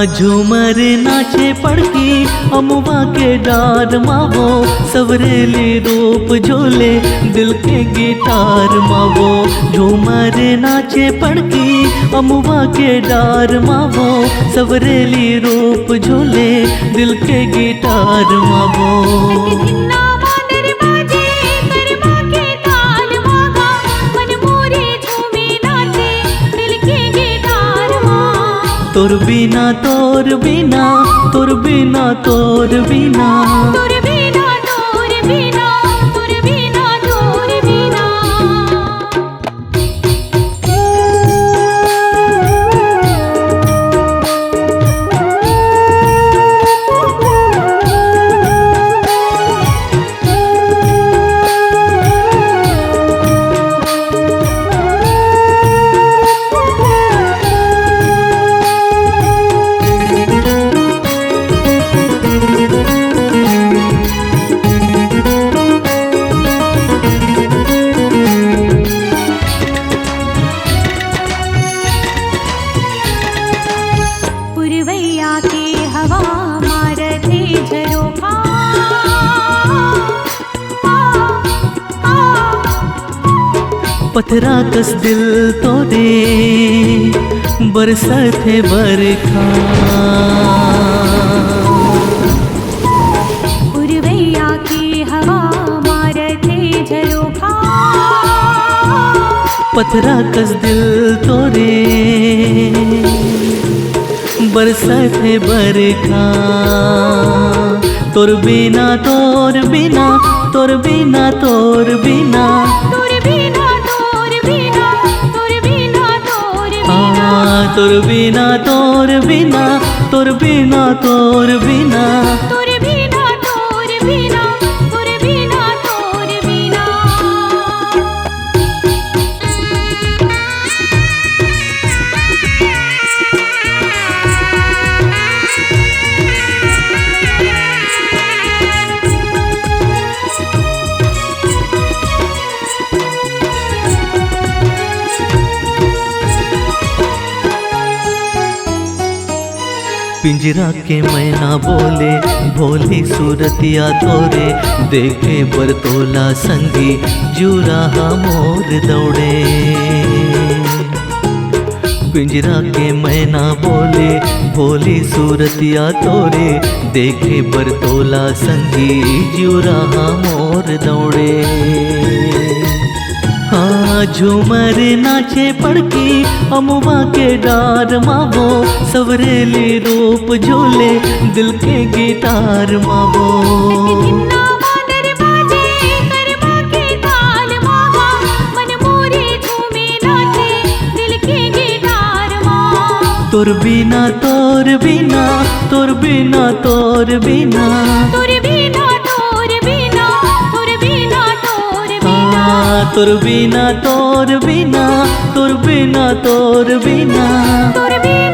झूमर नाचे पड़की अमुआ के डार मावो सवरेली रूप झोले दिल के गिटार मावो। झूमर नाचे पड़की अमुआ के डार मावो सवरेली रूप झोले दिल के गिटार मावो। तोर बिना तोर बिना तोर बिना तोर बिना तोर बिना तोर बिना तोर बिना तोर बिना। पथरा कस दिल तोरे बरसत है बरखा। पुरवैया की हवा मारते झरोखा। पथरा कस दिल तोरे बरसत है बरखा। तोर बिना तोर बिना तोर बिना तोर बिना तोर बिना तोर बिना तोर बिना तोर बिना तोर बिना तोर बिना तोर बिना तोर बिना तोर बिना तोर बिना तोर बिना तोर बिना। पिंजरा के मैना बोले भोली सूरतिया तोरे देखे बरतोला संगी जूरा मोर दौड़े। पिंजरा के मैना बोले भोली सूरतिया तोरे देखे बरतोला संगी जूरा मोर दौड़े। झूमर नाचे पड़की अमुआ के डार मावो सवरेली रूप झोले दिल के गिटार मावो। तोर बिना तोर बिना तोर बिना तोर बिना तोर बिना तोर बिना तोर बिना तोर बिना तोर बिना तोर बिना तोर बिना तोर बिना तोर बिना।